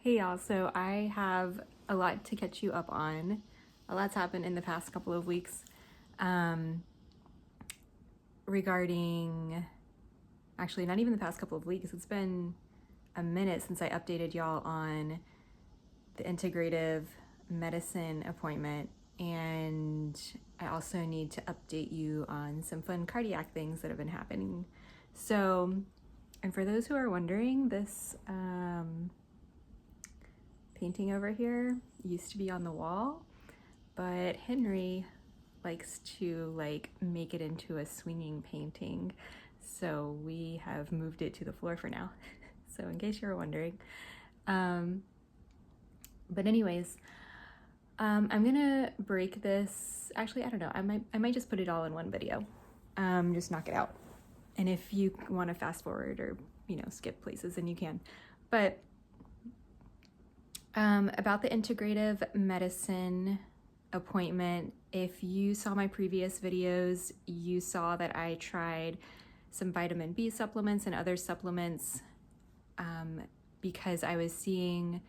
Hey y'all, so I have a lot to catch you up on. A lot's happened in the past couple of weeks regarding, actually not even the past couple of weeks, it's been a minute since I updated y'all on the integrative medicine appointment, and I also need to update you on some fun cardiac things that have been happening. So, and for those who are wondering, this painting over here used to be on the wall, but Henry likes to make it into a swinging painting, so we have moved it to the floor for now. So in case you were wondering, but anyways, I'm gonna break this. Actually, I don't know, I might just put it all in one video, just knock it out, and if you want to fast forward or skip places, then you can. But about the integrative medicine appointment, if you saw my previous videos, you saw that I tried some vitamin B supplements and other supplements because I was seeing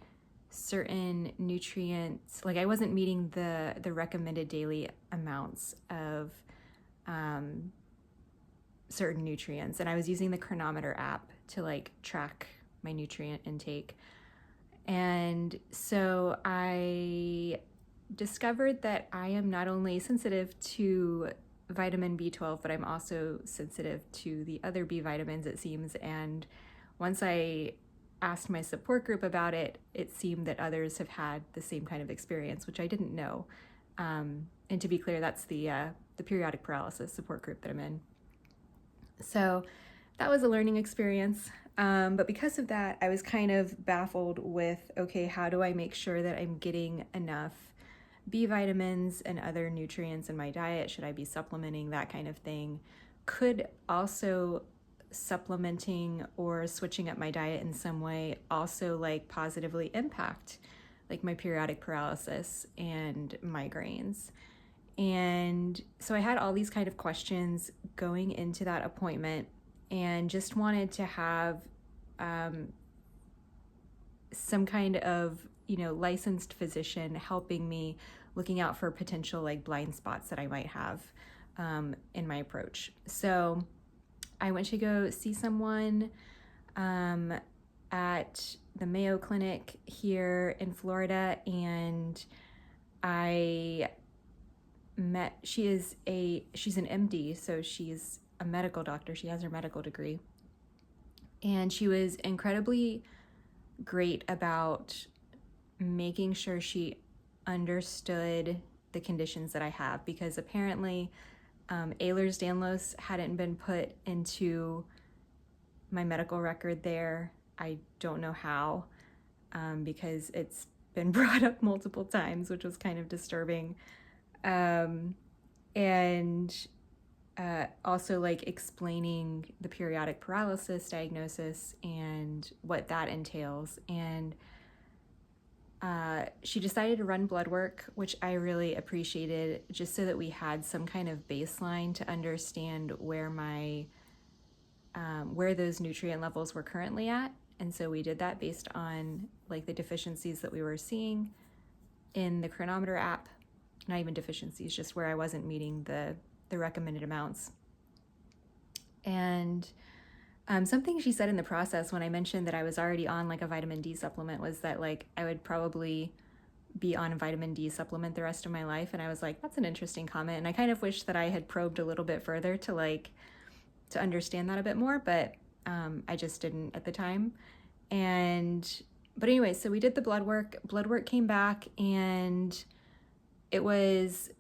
certain nutrients, like I wasn't meeting the recommended daily amounts of certain nutrients, and I was using the Chronometer app to track my nutrient intake. And so I discovered that I am not only sensitive to vitamin B12, but I'm also sensitive to the other B vitamins, it seems. And once I asked my support group about it, it seemed that others have had the same kind of experience, which I didn't know. And to be clear, that's the Periodic Paralysis support group that I'm in. So that was a learning experience. But because of that, I was kind of baffled with, okay, how do I make sure that I'm getting enough B vitamins and other nutrients in my diet? Should I be supplementing, that kind of thing? Could also supplementing or switching up my diet in some way also positively impact my periodic paralysis and migraines? And so I had all these kind of questions going into that appointment, and just wanted to have some kind of licensed physician helping me, looking out for potential blind spots that I might have in my approach. So I went to go see someone at the Mayo Clinic here in Florida, and I met, she's an MD, so she's a medical doctor. She has her medical degree, and she was incredibly great about making sure she understood the conditions that I have, because apparently Ehlers-Danlos hadn't been put into my medical record there. I don't know how, because it's been brought up multiple times, which was kind of disturbing. And also explaining the periodic paralysis diagnosis and what that entails. And she decided to run blood work, which I really appreciated, just so that we had some kind of baseline to understand where where those nutrient levels were currently at. And so we did that based on the deficiencies that we were seeing in the Chronometer app. Not even deficiencies, just where I wasn't meeting the recommended amounts. And something she said in the process when I mentioned that I was already on a vitamin D supplement was that I would probably be on a vitamin D supplement the rest of my life. And I was like, that's an interesting comment. And I kind of wish that I had probed a little bit further to understand that a bit more, but I just didn't at the time. But anyway, so we did the blood work. Blood work came back, and it was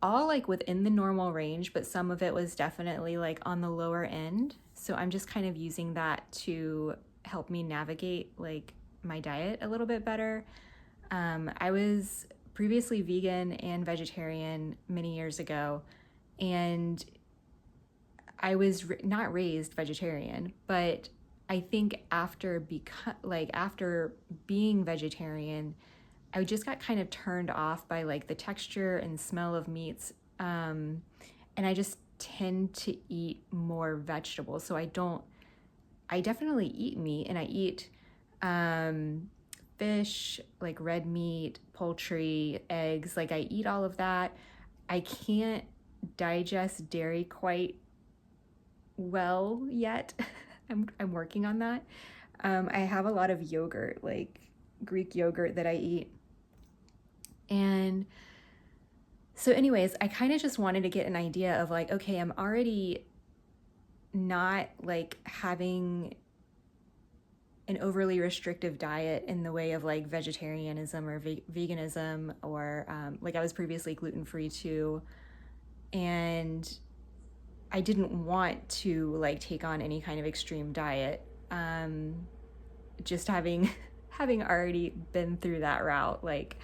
all within the normal range, but some of it was definitely on the lower end. So I'm just kind of using that to help me navigate my diet a little bit better. I was previously vegan and vegetarian many years ago, and I was not raised vegetarian, but I think after being vegetarian, I just got kind of turned off by the texture and smell of meats. And I just tend to eat more vegetables. So I definitely eat meat, and I eat fish, like red meat, poultry, eggs. Like I eat all of that. I can't digest dairy quite well yet. I'm working on that. I have a lot of yogurt, like Greek yogurt that I eat. And so anyways, I kind of just wanted to get an idea of like, okay, I'm already not like having an overly restrictive diet in the way of like vegetarianism or veganism, or like I was previously gluten-free too. And I didn't want to like take on any kind of extreme diet. Just having already been through that route, like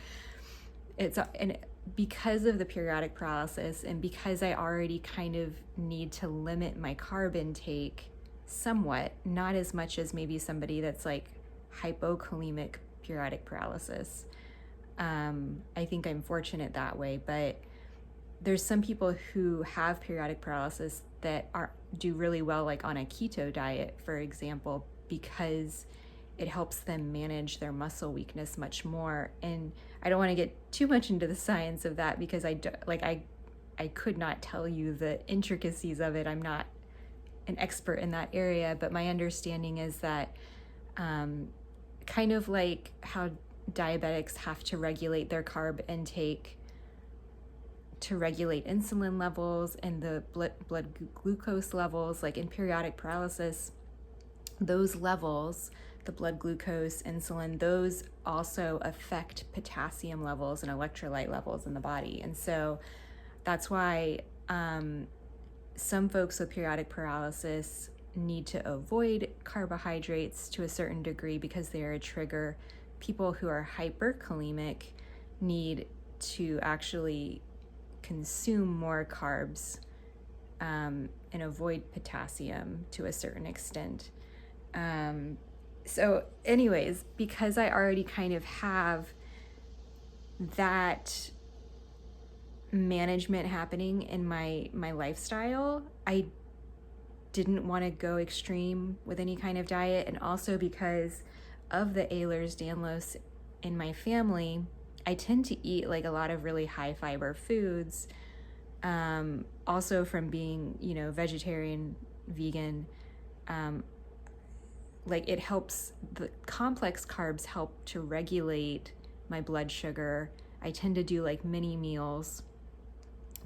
and because of the periodic paralysis and because I already kind of need to limit my carb intake somewhat, not as much as maybe somebody that's like hypokalemic periodic paralysis. I think I'm fortunate that way, but there's some people who have periodic paralysis that do really well like on a keto diet, for example, because it helps them manage their muscle weakness much more. And I don't want to get too much into the science of that because I could not tell you the intricacies of it. I'm not an expert in that area, but my understanding is that kind of like how diabetics have to regulate their carb intake to regulate insulin levels and the blood glucose levels, like in periodic paralysis, those levels, the blood glucose, insulin, those also affect potassium levels and electrolyte levels in the body. And so that's why some folks with periodic paralysis need to avoid carbohydrates to a certain degree because they're a trigger. People who are hyperkalemic need to actually consume more carbs and avoid potassium to a certain extent. So anyways, because I already kind of have that management happening in my lifestyle, I didn't want to go extreme with any kind of diet. And also because of the Ehlers-Danlos in my family, I tend to eat like a lot of really high fiber foods. Also from being, vegetarian, vegan, like it helps, the complex carbs help to regulate my blood sugar. I tend to do like mini meals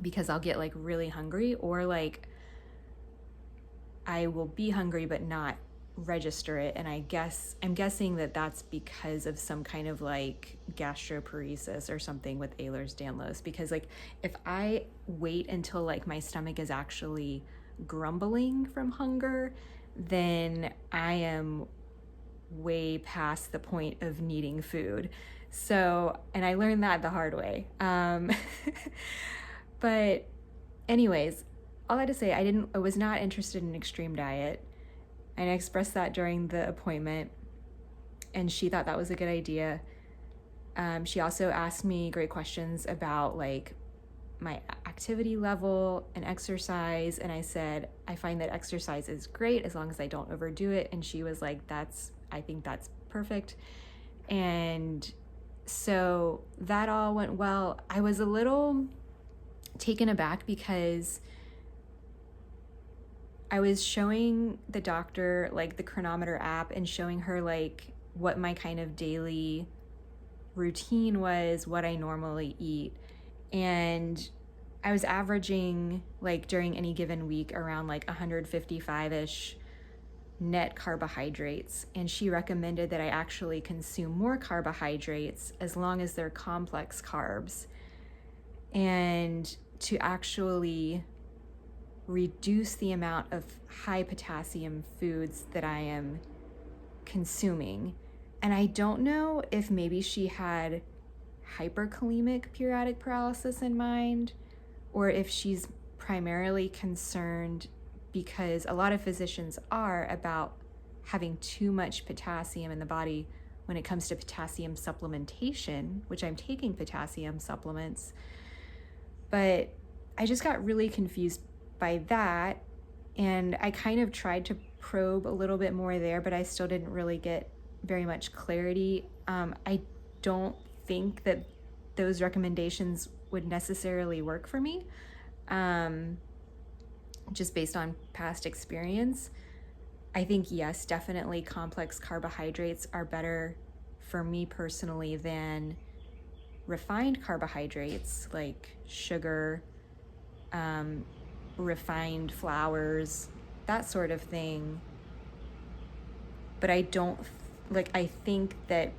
because I'll get like really hungry, or like I will be hungry but not register it. And I'm guessing that that's because of some kind of like gastroparesis or something with Ehlers-Danlos, because like if I wait until like my stomach is actually grumbling from hunger, then I am way past the point of needing food. So, and I learned that the hard way. But anyways, all that to say, I was not interested in an extreme diet. And I expressed that during the appointment, and she thought that was a good idea. She also asked me great questions about like my activity level and exercise. And I said, I find that exercise is great as long as I don't overdo it. And she was like, I think that's perfect. And so that all went well. I was a little taken aback because I was showing the doctor like the Chronometer app and showing her like what my kind of daily routine was, what I normally eat. And I was averaging like during any given week around like 155-ish net carbohydrates. And she recommended that I actually consume more carbohydrates as long as they're complex carbs, and to actually reduce the amount of high potassium foods that I am consuming. And I don't know if maybe she had hyperkalemic periodic paralysis in mind, or if she's primarily concerned, because a lot of physicians are, about having too much potassium in the body when it comes to potassium supplementation, which I'm taking potassium supplements. But I just got really confused by that, and I kind of tried to probe a little bit more there, but I still didn't really get very much clarity. I don't think that those recommendations would necessarily work for me, just based on past experience. I think, yes, definitely complex carbohydrates are better for me personally than refined carbohydrates like sugar, refined flours, that sort of thing. But I think that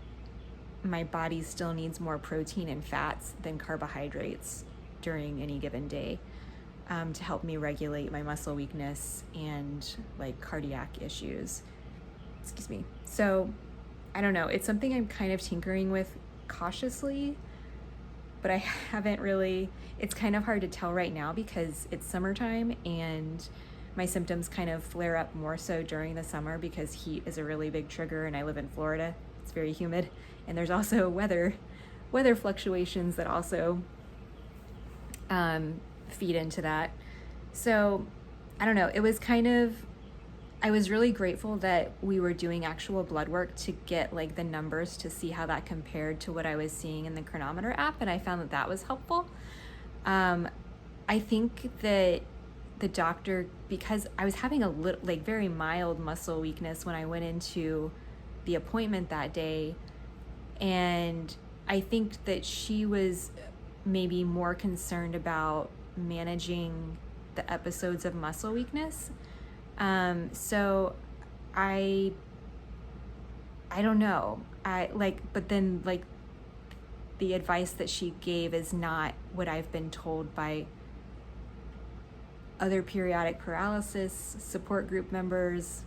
my body still needs more protein and fats than carbohydrates during any given day, to help me regulate my muscle weakness and like cardiac issues. Excuse me. So I don't know. It's something I'm kind of tinkering with cautiously, but I haven't really, it's kind of hard to tell right now because it's summertime and my symptoms kind of flare up more so during the summer because heat is a really big trigger, and I live in Florida. It's very humid, and there's also weather fluctuations that also feed into that. So I don't know. It was kind of, I was really grateful that we were doing actual blood work to get like the numbers to see how that compared to what I was seeing in the Chronometer app, and I found that that was helpful. I think that the doctor, because I was having a little, like very mild muscle weakness when I went into the appointment that day, and I think that she was maybe more concerned about managing the episodes of muscle weakness. So I don't know. But then like the advice that she gave is not what I've been told by other periodic paralysis support group members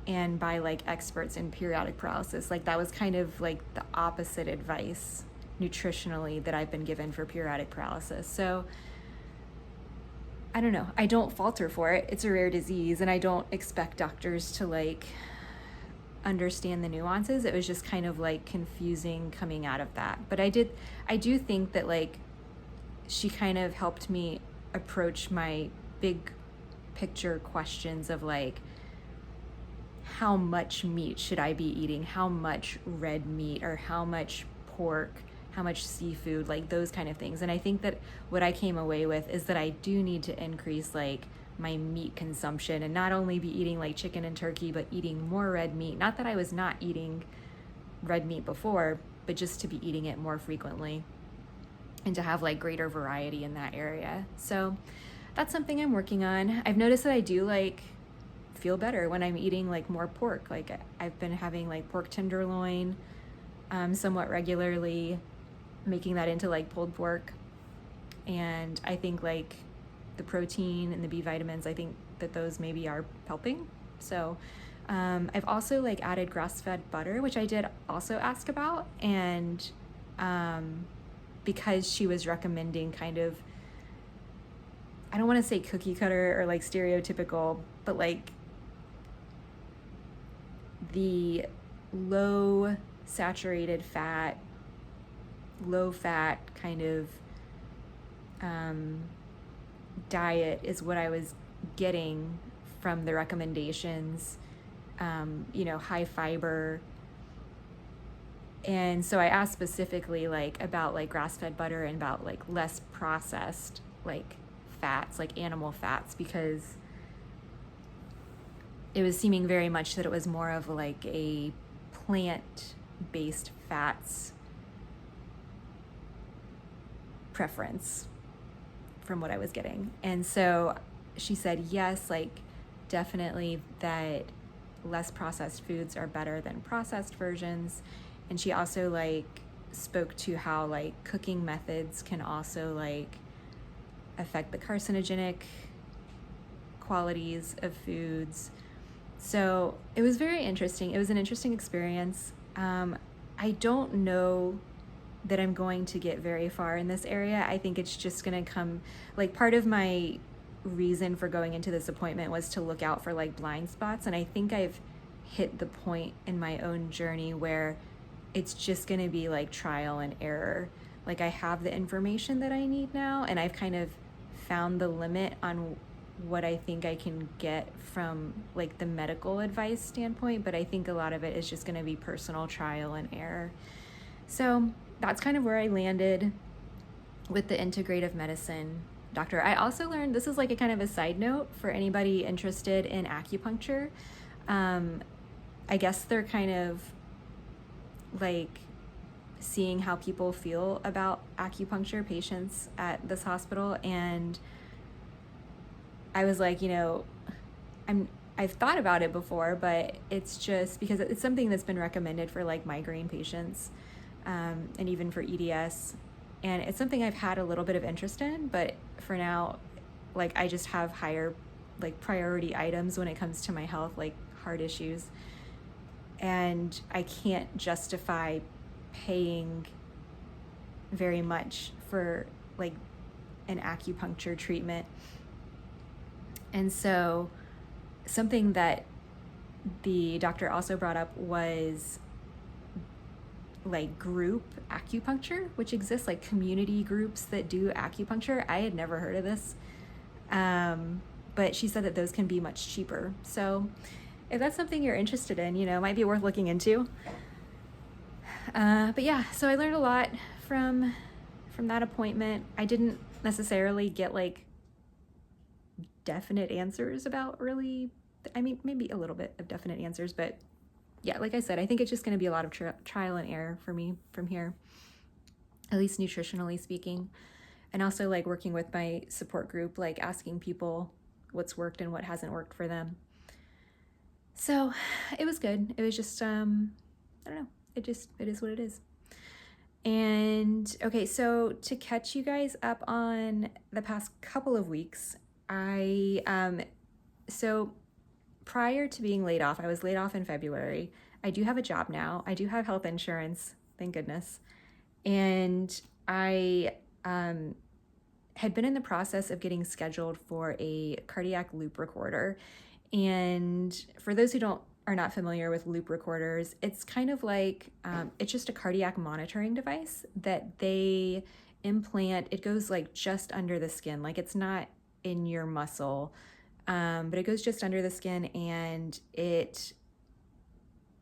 and by like experts in periodic paralysis. Like that was kind of like the opposite advice nutritionally that I've been given for periodic paralysis. So I don't know. I don't falter for it. It's a rare disease, and I don't expect doctors to like understand the nuances. It was just kind of like confusing coming out of that. But I do think that like she kind of helped me approach my big picture questions of like, how much meat should I be eating? How much red meat, or how much pork, how much seafood, like those kind of things. And I think that what I came away with is that I do need to increase like my meat consumption, and not only be eating like chicken and turkey, but eating more red meat. Not that I was not eating red meat before, but just to be eating it more frequently and to have like greater variety in that area. So that's something I'm working on. I've noticed that I do like feel better when I'm eating like more pork. Like I've been having like pork tenderloin somewhat regularly, making that into like pulled pork. And I think like the protein and the B vitamins, I think that those maybe are helping. So I've also like added grass-fed butter, which I did also ask about. And because she was recommending kind of, I don't want to say cookie cutter or like stereotypical, but like the low saturated fat, low fat kind of diet is what I was getting from the recommendations, high fiber. And so I asked specifically like about like grass-fed butter and about like less processed like fats, like animal fats, because it was seeming very much that it was more of like a plant-based fats preference from what I was getting. And so she said, yes, like definitely that less processed foods are better than processed versions. And she also like spoke to how like cooking methods can also like affect the carcinogenic qualities of foods. So it was very interesting. It was an interesting experience. I don't know that I'm going to get very far in this area. I think it's just going to come, like part of my reason for going into this appointment was to look out for like blind spots. And I think I've hit the point in my own journey where it's just going to be like trial and error. Like I have the information that I need now, and I've kind of found the limit on what I think I can get from like the medical advice standpoint, but I think a lot of it is just going to be personal trial and error. So that's kind of where I landed with the integrative medicine doctor. I also learned, this is like a kind of a side note for anybody interested in acupuncture. I guess they're kind of like seeing how people feel about acupuncture patients at this hospital, and I was like, I've thought about it before, but it's just because it's something that's been recommended for like migraine patients, and even for EDS, and it's something I've had a little bit of interest in, but for now, like I just have higher like priority items when it comes to my health, like heart issues, and I can't justify paying very much for like an acupuncture treatment. And so something that the doctor also brought up was like group acupuncture, which exists, like community groups that do acupuncture. I had never heard of this, but she said that those can be much cheaper. So if that's something you're interested in, it might be worth looking into. But yeah, so I learned a lot from that appointment. I didn't necessarily get like definite answers about really, I mean, maybe a little bit of definite answers, but yeah, like I said, I think it's just going to be a lot of trial and error for me from here, at least nutritionally speaking. And also like working with my support group, like asking people what's worked and what hasn't worked for them. So it was good. It was just, I don't know. It is what it is. And okay, so to catch you guys up on the past couple of weeks, so prior to being laid off, I was laid off in February. I do have a job now. I do have health insurance, thank goodness. And I had been in the process of getting scheduled for a cardiac loop recorder. And for those who are not familiar with loop recorders, it's kind of like, it's just a cardiac monitoring device that they implant. It goes like just under the skin, like it's not in your muscle, but it goes just under the skin, and it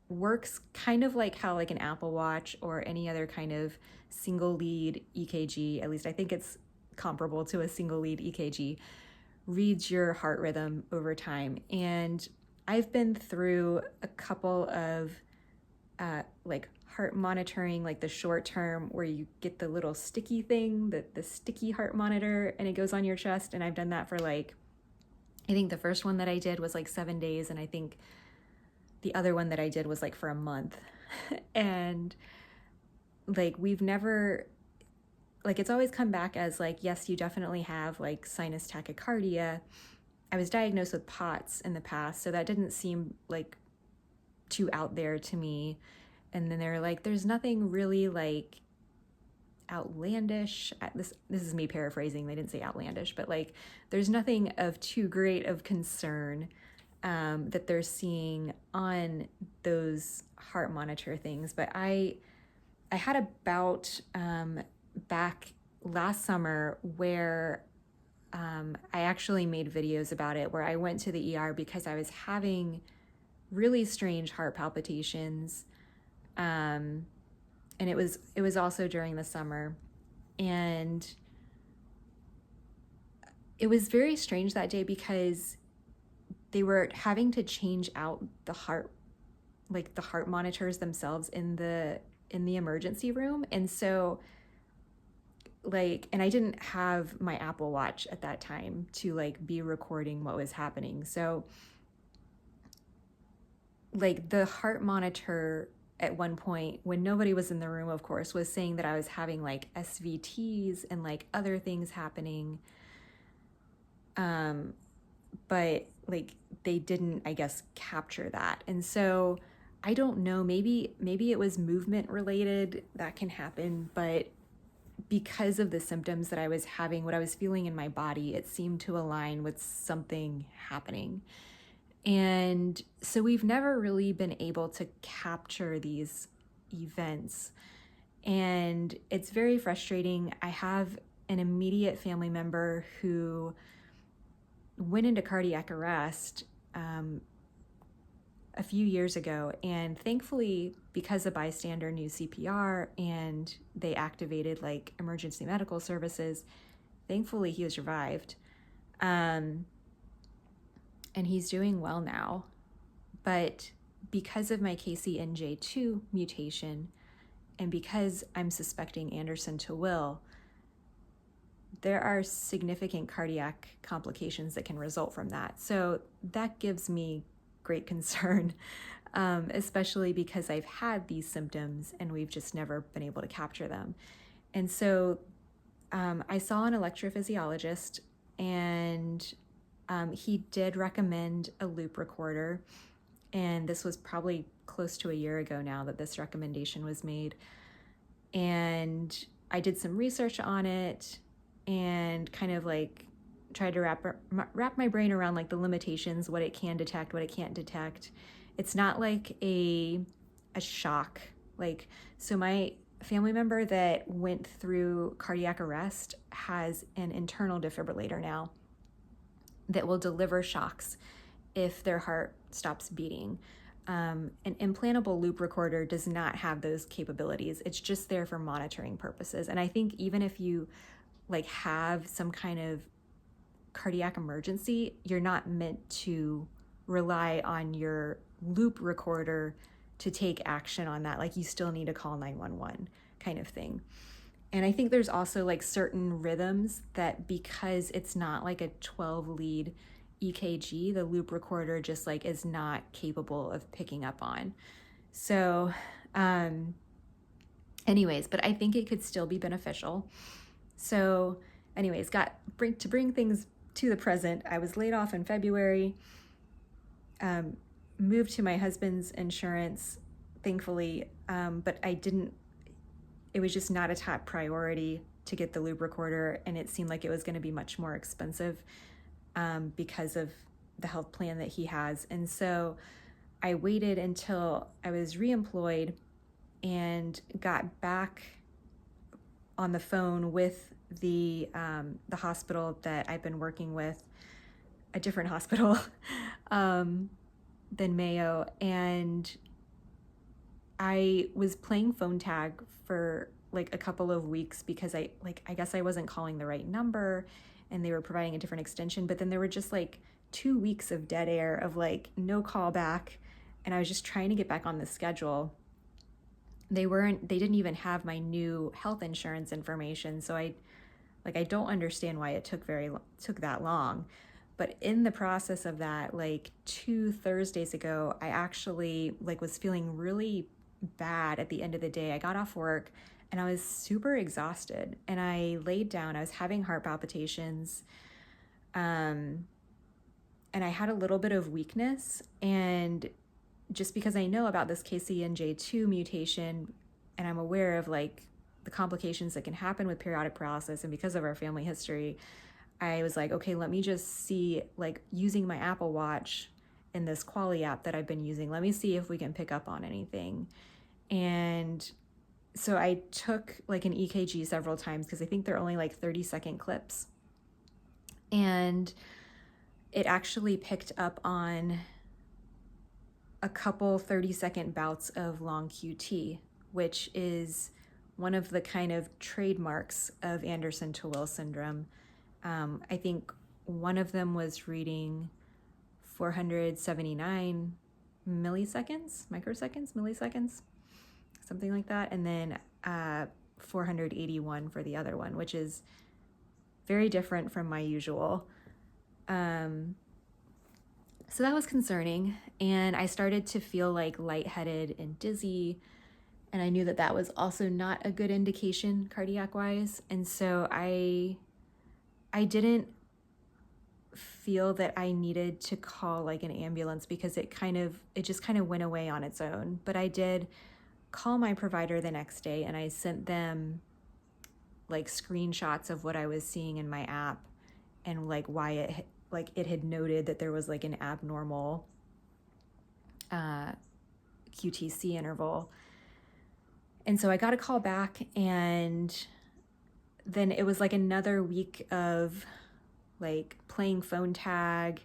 works kind of like how like an Apple Watch or any other kind of single lead EKG, at least I think it's comparable to a single lead EKG, reads your heart rhythm over time. And I've been through a couple of like heart monitoring, like the short term where you get the little sticky thing, the sticky heart monitor, and it goes on your chest. And I've done that for like, I think the first one that I did was like 7 days. And I think the other one that I did was like for a month. And like, we've never, like, it's always come back as like, yes, you definitely have like sinus tachycardia. I was diagnosed with POTS in the past, so that didn't seem like too out there to me. And then they're like, there's nothing really like outlandish. This is me paraphrasing. They didn't say outlandish, but like, there's nothing of too great of concern that they're seeing on those heart monitor things. But I had a bout back last summer where I actually made videos about it, where I went to the ER because I was having really strange heart palpitations. And it was also during the summer, and it was very strange that day because they were having to change out the heart monitors themselves in the emergency room. And so like, and I didn't have my Apple Watch at that time to like be recording what was happening. So like the heart monitor at one point, when nobody was in the room, of course, was saying that I was having like SVTs and like other things happening. But like they didn't, I guess, capture that. And so I don't know, maybe it was movement related, that can happen, but because of the symptoms that I was having, what I was feeling in my body, it seemed to align with something happening. And so we've never really been able to capture these events. And it's very frustrating. I have an immediate family member who went into cardiac arrest a few years ago, and thankfully, because a bystander knew CPR and they activated like emergency medical services, thankfully he was revived. And he's doing well now. But because of my KCNJ2 mutation, and because I'm suspecting Andersen-Tawil, there are significant cardiac complications that can result from that. So that gives me great concern, especially because I've had these symptoms and we've just never been able to capture them. And so I saw an electrophysiologist, and he did recommend a loop recorder. And this was probably close to a year ago now that this recommendation was made. And I did some research on it and kind of like tried to wrap my brain around like the limitations, what it can detect, what it can't detect. It's not like a shock. Like, so my family member that went through cardiac arrest has an internal defibrillator now that will deliver shocks if their heart stops beating. An implantable loop recorder does not have those capabilities. It's just there for monitoring purposes. And I think even if you like have some kind of cardiac emergency, you're not meant to rely on your loop recorder to take action on that. Like, you still need to call 911 kind of thing. And I think there's also like certain rhythms that, because it's not like a 12 lead EKG, the loop recorder just like is not capable of picking up on. So anyways, but I think it could still be beneficial. So anyways, to bring things to the present, I was laid off in February, moved to my husband's insurance, thankfully, but it was just not a top priority to get the loop recorder, and it seemed like it was going to be much more expensive because of the health plan that he has. And so I waited until I was reemployed and got back on the phone with the hospital that I've been working with, a different hospital than Mayo, and I was playing phone tag for like a couple of weeks because I guess I wasn't calling the right number and they were providing a different extension, but then there were just like 2 weeks of dead air of like no call back, and I was just trying to get back on the schedule. They didn't even have my new health insurance information, so I don't understand why it took that long. But in the process of that, like 2 Thursdays ago, I actually like was feeling really bad at the end of the day. I got off work and I was super exhausted, and I laid down. I was having heart palpitations, and I had a little bit of weakness. And just because I know about this KCNJ2 mutation and I'm aware of like the complications that can happen with periodic paralysis, and because of our family history, I was like, okay, let me just see, like using my Apple Watch in this Quali app that I've been using, let me see if we can pick up on anything. And so I took like an EKG several times because I think they're only like 30-second clips. And it actually picked up on a couple 30-second bouts of long QT, which is one of the kind of trademarks of Andersen-Tawil Syndrome. I think one of them was reading 479 milliseconds, something like that. And then 481 for the other one, which is very different from my usual. So that was concerning. And I started to feel like lightheaded and dizzy. And I knew that that was also not a good indication cardiac wise. And so I didn't feel that I needed to call like an ambulance because it just kind of went away on its own. But I did call my provider the next day, and I sent them like screenshots of what I was seeing in my app and like why it had noted that there was like an abnormal QTC interval. And so I got a call back, and then it was like another week of like playing phone tag.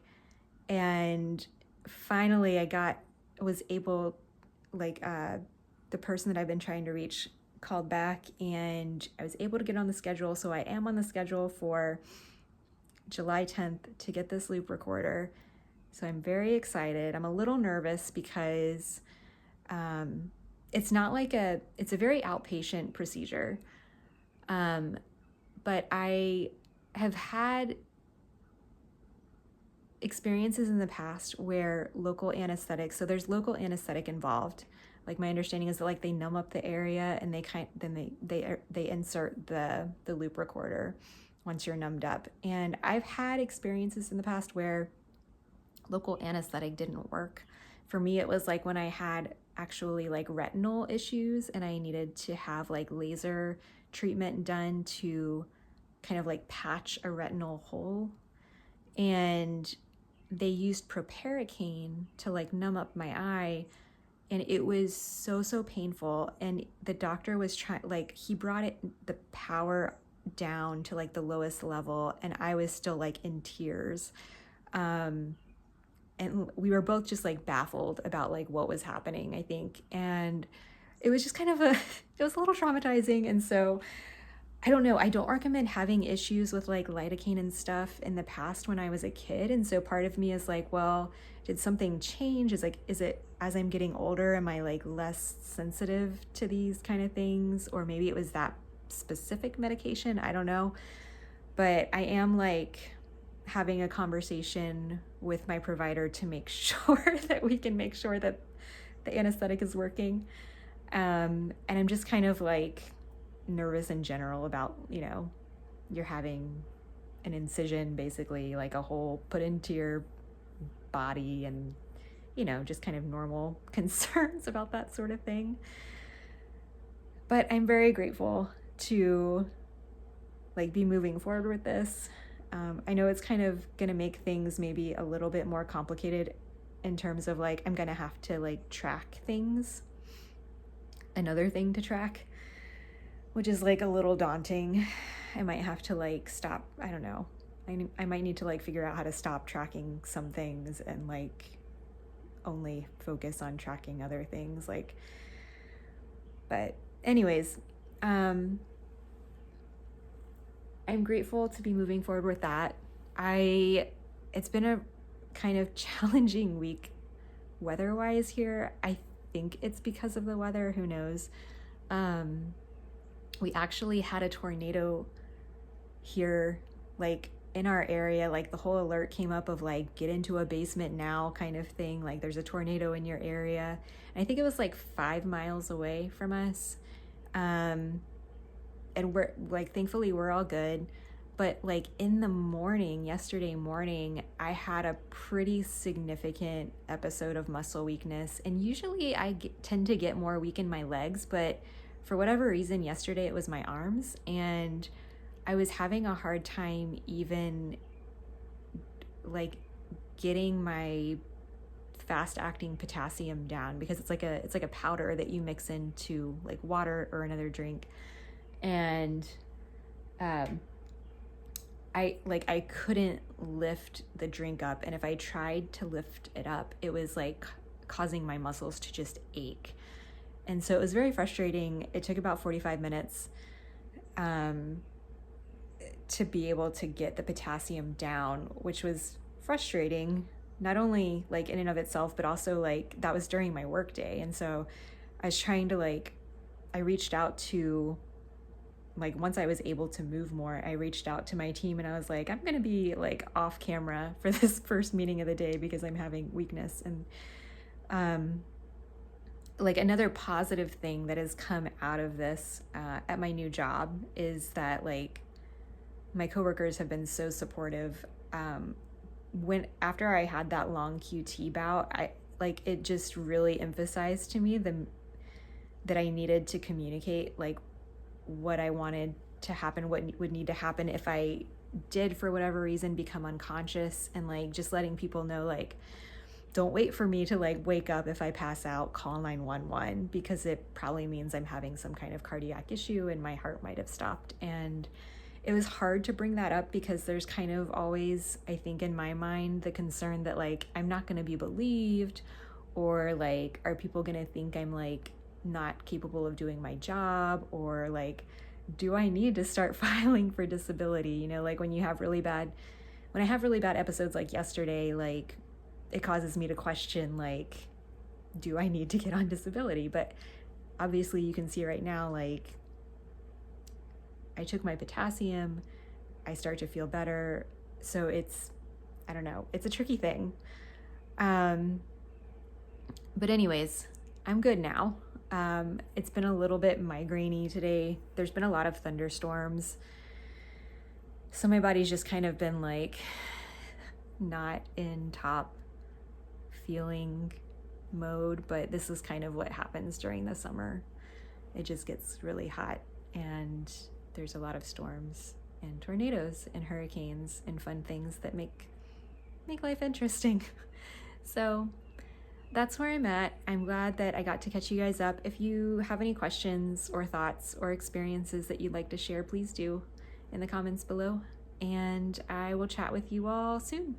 And finally was able, like, the person that I've been trying to reach called back, and I was able to get on the schedule. So I am on the schedule for July 10th to get this loop recorder. So I'm very excited. I'm a little nervous because it's not like it's a very outpatient procedure. But I have had experiences in the past where local anesthetic, so there's local anesthetic involved. Like, my understanding is that, like, they numb up the area and they insert the loop recorder once you're numbed up. And I've had experiences in the past where local anesthetic didn't work. For me, it was like when I had actually like retinal issues and I needed to have like laser treatment done to kind of like patch a retinal hole. And they used proparacaine to like numb up my eye, and it was so painful. And the doctor was he brought the power down to like the lowest level, and I was still like in tears. And we were both just like baffled about like what was happening, I think. And it was just kind of it was a little traumatizing. And so I don't know, I don't recommend having issues with like lidocaine and stuff in the past when I was a kid. And so part of me is like, well, did something change? Is it as I'm getting older, am I like less sensitive to these kind of things? Or maybe it was that specific medication, I don't know. But I am like having a conversation with my provider to make sure that we can make sure that the anesthetic is working. And I'm just kind of like nervous in general about, you're having an incision, basically like a hole put into your body, and, just kind of normal concerns about that sort of thing. But I'm very grateful to like be moving forward with this. I know it's kind of going to make things maybe a little bit more complicated in terms of like, I'm going to have to like track things, another thing to track, which is like a little daunting. I might have to like stop, I don't know. I might need to like figure out how to stop tracking some things and like only focus on tracking other things. But anyways, I'm grateful to be moving forward with that. It's been a kind of challenging week weather-wise here. I think it's because of the weather, who knows. We actually had a tornado here, like in our area. Like the whole alert came up of like, get into a basement now kind of thing. Like there's a tornado in your area. And I think it was like 5 miles away from us. And we're like, thankfully we're all good. But like in the morning, yesterday morning, I had a pretty significant episode of muscle weakness. And usually I tend to get more weak in my legs, but for whatever reason, yesterday it was my arms, and I was having a hard time even like getting my fast acting potassium down, because it's like a powder that you mix into like water or another drink. And I couldn't lift the drink up, and if I tried to lift it up, it was like causing my muscles to just ache. And so it was very frustrating. It took about 45 minutes to be able to get the potassium down, which was frustrating, not only like in and of itself, but also like that was during my work day. And so I was trying to I reached out to, like, once I was able to move more, I reached out to my team and I was like, I'm going to be like off camera for this first meeting of the day because I'm having weakness. And like another positive thing that has come out of this at my new job is that like my coworkers have been so supportive. After I had that long QT bout, it just really emphasized to me that I needed to communicate like what I wanted to happen, what would need to happen if I did for whatever reason become unconscious, and like just letting people know like, don't wait for me to like wake up if I pass out, call 911, because it probably means I'm having some kind of cardiac issue and my heart might have stopped. And it was hard to bring that up because there's kind of always, I think in my mind, the concern that like I'm not going to be believed, or like are people going to think I'm like not capable of doing my job, or like do I need to start filing for disability? You know, like when I have really bad episodes like yesterday, like it causes me to question like, do I need to get on disability? But obviously you can see right now, like I took my potassium, I start to feel better. So I don't know, it's a tricky thing. But anyways, I'm good now. It's been a little bit migraine-y today. There's been a lot of thunderstorms. So my body's just kind of been like not in top feeling mode, but this is kind of what happens during the summer. It just gets really hot and there's a lot of storms and tornadoes and hurricanes and fun things that make life interesting. So that's where I'm at. I'm glad that I got to catch you guys up. If you have any questions or thoughts or experiences that you'd like to share, please do in the comments below. And I will chat with you all soon.